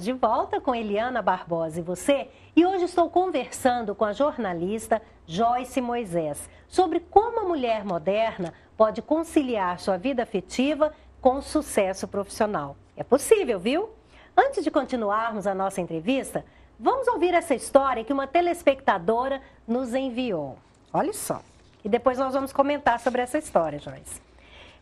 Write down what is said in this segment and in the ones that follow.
de volta com Eliana Barbosa e você, e hoje estou conversando com a jornalista Joyce Moisés sobre como a mulher moderna pode conciliar sua vida afetiva com sucesso profissional. É possível, viu? Antes de continuarmos a nossa entrevista, vamos ouvir essa história que uma telespectadora nos enviou. Olha só. E depois nós vamos comentar sobre essa história, Joyce.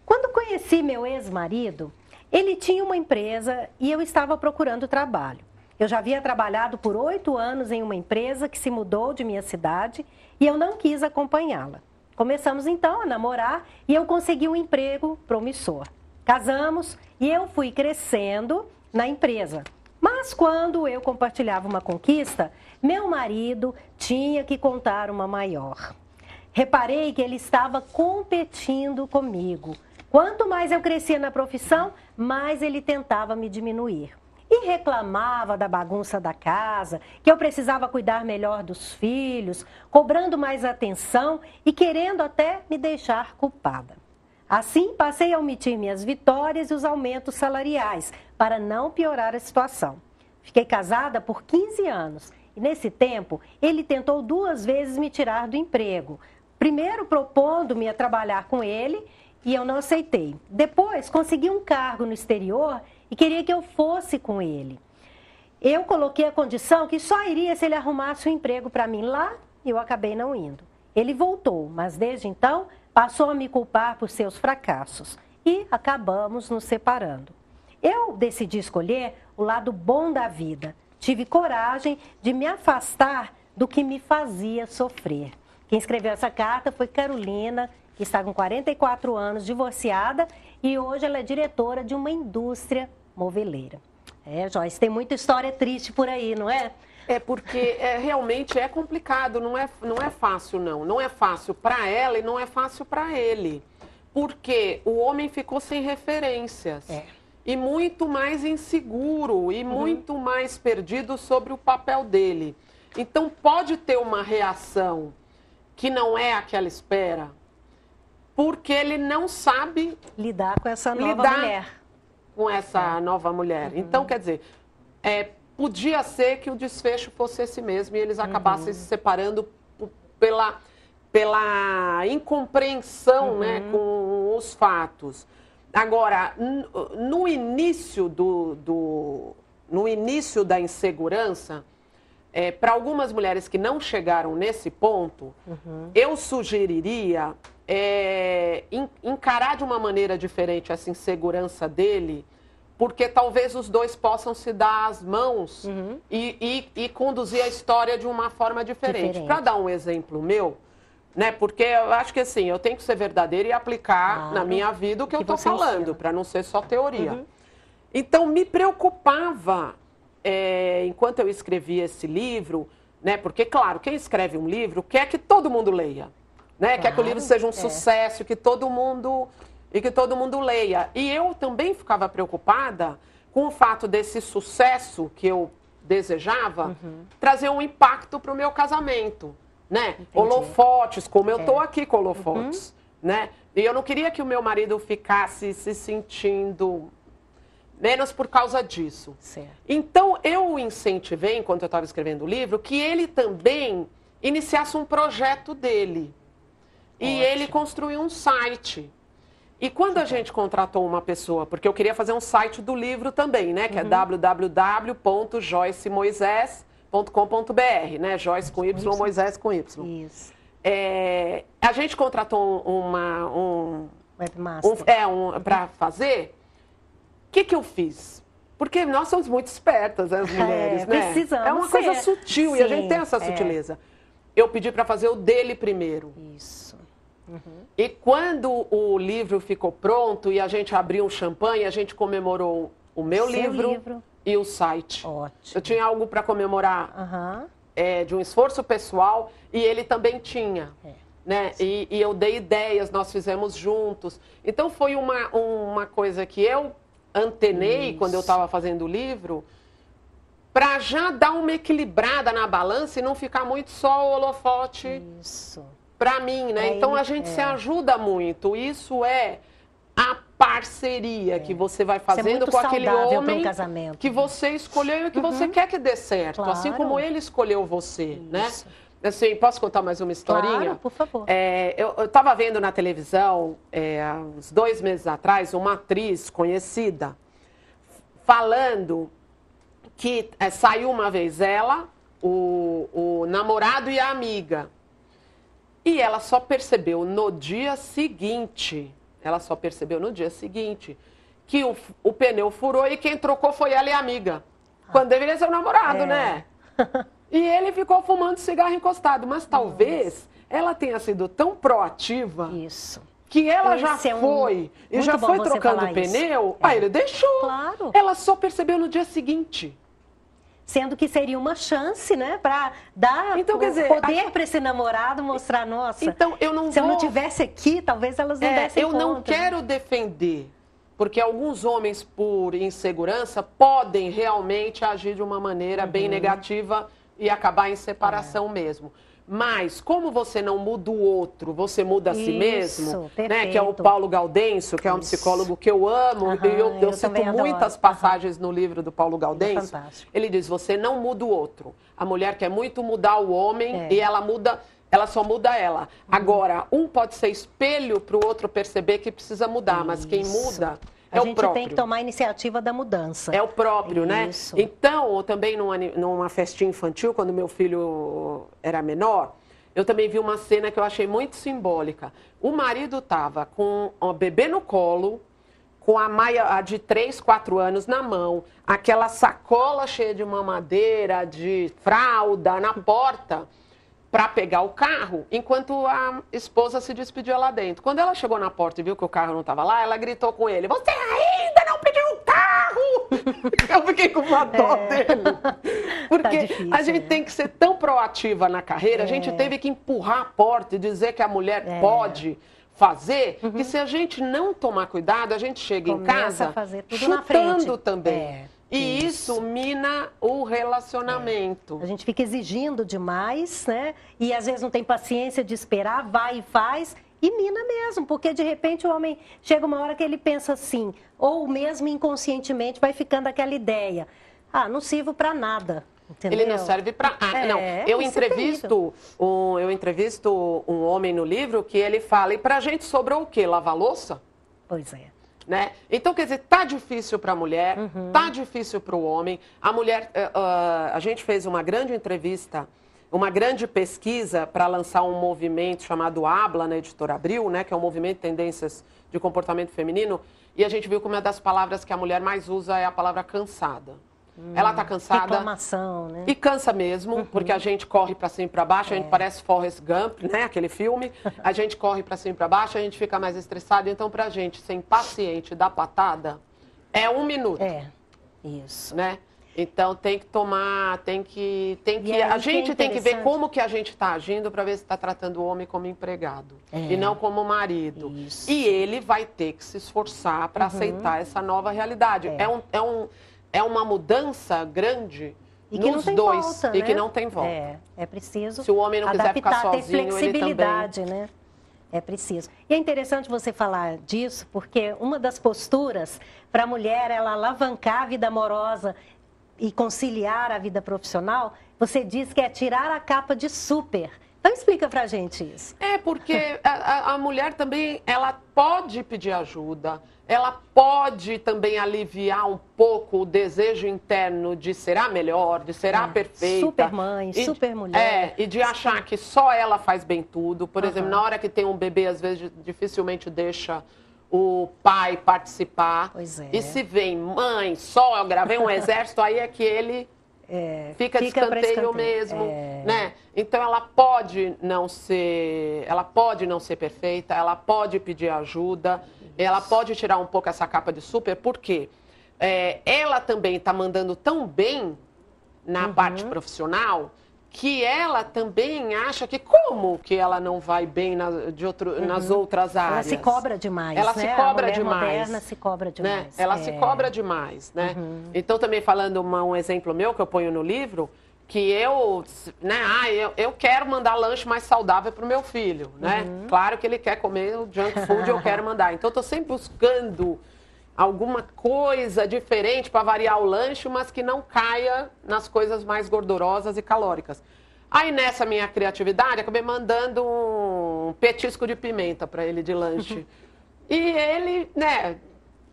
Quando conheci meu ex-marido, ele tinha uma empresa e eu estava procurando trabalho. Eu já havia trabalhado por 8 anos em uma empresa que se mudou de minha cidade e eu não quis acompanhá-la. Começamos então a namorar e eu consegui um emprego promissor. Casamos e eu fui crescendo na empresa. Mas quando eu compartilhava uma conquista, meu marido tinha que contar uma maior. Reparei que ele estava competindo comigo. Quanto mais eu crescia na profissão, mais ele tentava me diminuir. E reclamava da bagunça da casa, que eu precisava cuidar melhor dos filhos, cobrando mais atenção e querendo até me deixar culpada. Assim, passei a omitir minhas vitórias e os aumentos salariais, para não piorar a situação. Fiquei casada por 15 anos e, nesse tempo, ele tentou 2 vezes me tirar do emprego. Primeiro, propondo-me a trabalhar com ele e eu não aceitei. Depois, consegui um cargo no exterior e queria que eu fosse com ele. Eu coloquei a condição que só iria se ele arrumasse um emprego para mim lá e eu acabei não indo. Ele voltou, mas desde então passou a me culpar por seus fracassos e acabamos nos separando. Eu decidi escolher o lado bom da vida. Tive coragem de me afastar do que me fazia sofrer. Quem escreveu essa carta foi Carolina, que está com 44 anos, divorciada, e hoje ela é diretora de uma indústria moveleira. Joyce, tem muita história triste por aí, não é? É porque realmente é complicado, não é fácil não. Não é fácil para ela e não é fácil para ele. Porque o homem ficou sem referências. E muito mais inseguro e muito mais perdido sobre o papel dele. Então pode ter uma reação que não é a que ela espera, porque ele não sabe lidar com essa nova mulher. Com essa nova mulher. Então, quer dizer, podia ser que o desfecho fosse esse mesmo e eles acabassem se separando pela incompreensão, né, com os fatos. Agora, no início da insegurança, para algumas mulheres que não chegaram nesse ponto, eu sugeriria encarar de uma maneira diferente essa insegurança dele, porque talvez os dois possam se dar as mãos e conduzir a história de uma forma diferente. Para dar um exemplo meu, né, porque eu acho que assim, eu tenho que ser verdadeira e aplicar na minha vida o que eu estou falando, para não ser só teoria. Então, me preocupava, enquanto eu escrevia esse livro, né, porque, claro, quem escreve um livro quer que todo mundo leia, né, quer que o livro seja um sucesso, que todo mundo leia. E eu também ficava preocupada com o fato desse sucesso que eu desejava trazer um impacto para o meu casamento, né? Entendi. Holofotes, como eu estou aqui com holofotes, né? E eu não queria que o meu marido ficasse se sentindo menos por causa disso. Certo. Então, eu incentivei, enquanto eu estava escrevendo o livro, que ele também iniciasse um projeto dele. E ele construiu um site. E quando a gente contratou uma pessoa, porque eu queria fazer um site do livro também, né? Que é www.joycemoisés.com.br, né? Joyce com Y, Moisés com Y. Isso. A gente contratou um webmaster para fazer. O que eu fiz? Porque nós somos muito espertas, as mulheres, né? Precisamos é uma coisa sutil. Sim, e a gente tem essa sutileza. Eu pedi para fazer o dele primeiro. Isso. E quando o livro ficou pronto e a gente abriu um champanhe, a gente comemorou o meu livro e o site. Ótimo. Eu tinha algo para comemorar de um esforço pessoal e ele também tinha. Né? E eu dei ideias, nós fizemos juntos. Então foi uma coisa que eu antenei quando eu estava fazendo o livro, para já dar uma equilibrada na balança e não ficar muito só o holofote para mim, né? Então a gente se ajuda muito. Isso é a parceria que você vai fazendo com aquele homem que você escolheu e que você quer que dê certo, assim como ele escolheu você, né? Assim, posso contar mais uma historinha? Claro, por favor. Eu estava vendo na televisão, há uns 2 meses atrás, uma atriz conhecida falando que saiu uma vez ela, o namorado e a amiga. E ela só percebeu no dia seguinte, que o pneu furou e quem trocou foi ela e a amiga. Quando deveria ser o namorado, né? E ele ficou fumando cigarro encostado. Mas talvez ela tenha sido tão proativa que ela já foi e já foi trocando o pneu. Aí ele deixou. Claro. Ela só percebeu no dia seguinte. Sendo que seria uma chance, né, para dar poder para esse namorado mostrar, nossa, então, se eu não tivesse aqui, talvez elas não dessem conta. Eu não quero defender, porque alguns homens, por insegurança, podem realmente agir de uma maneira bem negativa e acabar em separação mesmo. Mas, como você não muda o outro, você muda a si mesmo, né? Que é o Paulo Gaudêncio, que é um psicólogo que eu amo, e eu cito muitas passagens no livro do Paulo Gaudêncio. Ele diz, você não muda o outro. A mulher quer muito mudar o homem e ela só muda ela. Agora, um pode ser espelho para o outro perceber que precisa mudar, mas quem muda... A gente tem que tomar a iniciativa da mudança. É o próprio, né? Então, também numa festinha infantil, quando meu filho era menor, eu também vi uma cena que eu achei muito simbólica. O marido estava com o bebê no colo, com a Maia de 3, 4 anos na mão, aquela sacola cheia de mamadeira, de fralda na porta, para pegar o carro, enquanto a esposa se despedia lá dentro. Quando ela chegou na porta e viu que o carro não estava lá, ela gritou com ele, você ainda não pediu o carro? Eu fiquei com uma dó dele. Porque difícil, a gente tem que ser tão proativa na carreira, a gente teve que empurrar a porta e dizer que a mulher pode fazer, que se a gente não tomar cuidado, a gente chega em casa chutando também. E isso mina o relacionamento. A gente fica exigindo demais, né? E às vezes não tem paciência de esperar, vai e faz, e mina mesmo, porque de repente o homem chega uma hora que ele pensa assim, ou mesmo inconscientemente vai ficando aquela ideia, não sirvo para nada. Entendeu? Ele não serve para nada. Não, eu entrevisto um homem no livro que ele fala, e pra gente sobrou o quê? Lavar louça? Pois é. Né? Então, quer dizer, tá difícil para a mulher, tá difícil para o homem. A mulher, a gente fez uma grande entrevista, uma grande pesquisa para lançar um movimento chamado Habla, na Editora Abril, né? Que é um movimento de tendências de comportamento feminino. E a gente viu que uma das palavras que a mulher mais usa é a palavra cansada. Ela tá cansada. Reclamação, né? E cansa mesmo, porque a gente corre para cima e para baixo, a gente parece Forrest Gump, né? Aquele filme. A gente corre para cima e para baixo, a gente fica mais estressado. Então, pra gente ser impaciente dar patada, é 1 minuto. Isso. Né? Então, tem que tomar, a gente tem que ver como que a gente está agindo para ver se está tratando o homem como empregado e não como marido. Isso. E ele vai ter que se esforçar para aceitar essa nova realidade. É uma mudança grande nos dois volta, e né? que não tem volta. É preciso se o homem não quiser ficar sozinho, ter flexibilidade, ele também... né? É preciso. E é interessante você falar disso, porque uma das posturas para a mulher, ela alavancar a vida amorosa e conciliar a vida profissional, você diz que é tirar a capa de super. Então explica pra gente isso. Porque a mulher também, ela pode pedir ajuda, ela pode também aliviar um pouco o desejo interno de ser a melhor, de ser a perfeita. Super mãe, super mulher. E de achar que só ela faz bem tudo. Por exemplo, na hora que tem um bebê, às vezes dificilmente deixa o pai participar. Pois é. E se vem mãe, sogra, vem um exército, aí é que ele... fica de escanteio mesmo, né? Então ela pode não ser perfeita, ela pode pedir ajuda, ela pode tirar um pouco essa capa de super, porque ela também está mandando tão bem na parte profissional que ela também acha que como que ela não vai bem nas outras áreas. Ela se cobra demais, ela né? se cobra a mulher demais. moderna se cobra demais. Né? Ela se cobra demais, né? Então, também falando um exemplo meu que eu ponho no livro, que eu, né, eu quero mandar lanche mais saudável para o meu filho, né? Claro que ele quer comer o junk food, eu quero mandar. Então, eu estou sempre buscando alguma coisa diferente para variar o lanche, mas que não caia nas coisas mais gordurosas e calóricas. Aí, nessa minha criatividade, acabei mandando um petisco de pimenta para ele de lanche. E ele, né,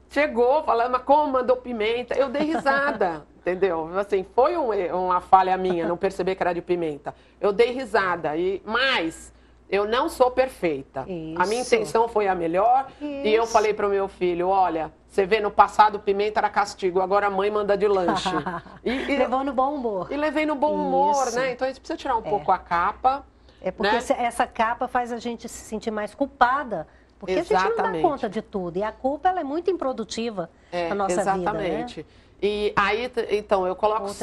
chegou falando, mas como mandou pimenta? Eu dei risada, entendeu? Assim, foi uma falha minha não perceber que era de pimenta. Eu dei risada, mas eu não sou perfeita. Isso. A minha intenção foi a melhor. Isso. E eu falei para o meu filho, olha, você vê, no passado pimenta era castigo, agora a mãe manda de lanche. E levou no bom humor. E levei no bom humor, né? Então a gente precisa tirar um pouco a capa. É porque, né, essa capa faz a gente se sentir mais culpada. Porque a gente não dá conta de tudo. E a culpa, ela é muito improdutiva na nossa vida, né? Exatamente. E aí, então, eu coloco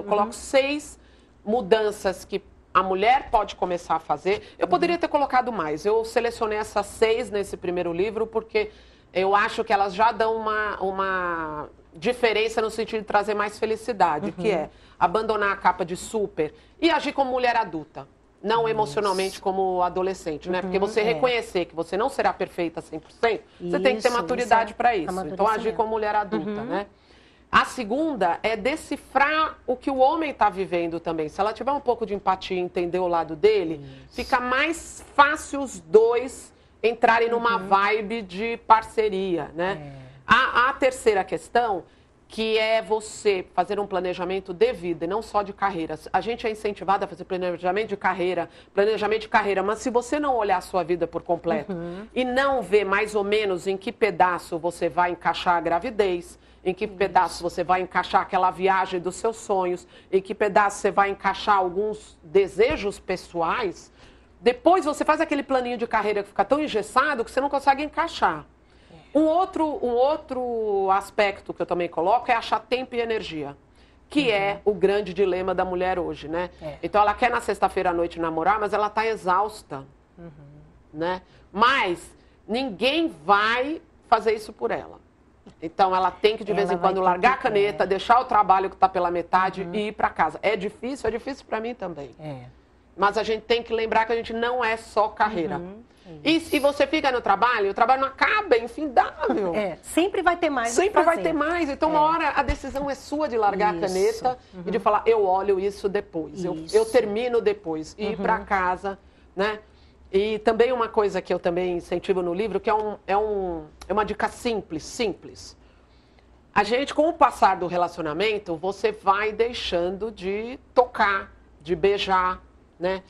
coloco 6 mudanças que a mulher pode começar a fazer. Eu poderia ter colocado mais. Eu selecionei essas 6 nesse primeiro livro porque eu acho que elas já dão uma diferença no sentido de trazer mais felicidade, que é abandonar a capa de super e agir como mulher adulta. Não emocionalmente como adolescente, né? Porque você reconhecer que você não será perfeita 100%, você tem que ter maturidade para isso. Então, agir como mulher adulta, né? A segunda é decifrar o que o homem está vivendo também. Se ela tiver um pouco de empatia e entender o lado dele, fica mais fácil os dois entrarem numa vibe de parceria, né? A terceira questão, que é você fazer um planejamento de vida e não só de carreira. A gente é incentivado a fazer planejamento de carreira, mas se você não olhar a sua vida por completo e não ver mais ou menos em que pedaço você vai encaixar a gravidez, em que pedaço você vai encaixar aquela viagem dos seus sonhos, em que pedaço você vai encaixar alguns desejos pessoais, depois você faz aquele planinho de carreira que fica tão engessado que você não consegue encaixar. Um outro aspecto que eu também coloco é achar tempo e energia, que é o grande dilema da mulher hoje, né? Então, ela quer na sexta-feira à noite namorar, mas ela está exausta, né? Mas ninguém vai fazer isso por ela. Então, ela tem que, de vez em quando, largar a caneta, deixar o trabalho que está pela metade e ir para casa. É difícil para mim também. Mas a gente tem que lembrar que a gente não é só carreira. E se você fica no trabalho, o trabalho não acaba, é infindável. Sempre vai ter mais. Sempre vai ter mais. Então, uma hora a decisão é sua de largar a caneta e de falar, eu olho isso depois, eu termino depois, e ir para casa, né? E também uma coisa que eu também incentivo no livro, que é uma dica simples. A gente, com o passar do relacionamento, você vai deixando de tocar, de beijar, né?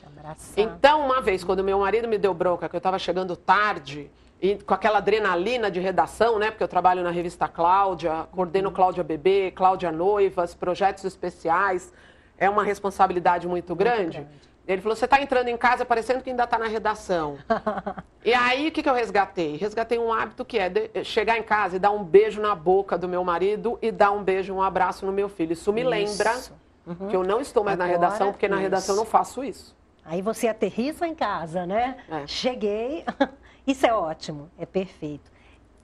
Então, uma vez, quando meu marido me deu bronca, que eu estava chegando tarde, e com aquela adrenalina de redação, né? Porque eu trabalho na revista Cláudia, coordeno Cláudia Bebê, Cláudia Noivas, projetos especiais, é uma responsabilidade muito grande. Ele falou, você está entrando em casa parecendo que ainda está na redação. E aí, o que eu resgatei? Resgatei um hábito que é chegar em casa e dar um beijo na boca do meu marido e dar um beijo, um abraço no meu filho. Isso me lembra que eu não estou mais na redação, porque na redação eu não faço isso. Aí você aterrissa em casa, né? Cheguei. Isso é ótimo, é perfeito.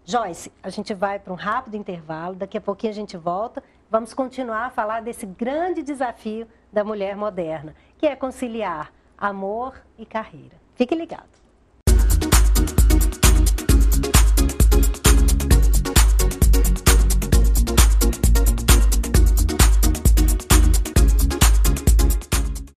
Joyce, a gente vai para um rápido intervalo, daqui a pouquinho a gente volta. Vamos continuar a falar desse grande desafio da mulher moderna, que é conciliar amor e carreira. Fique ligado.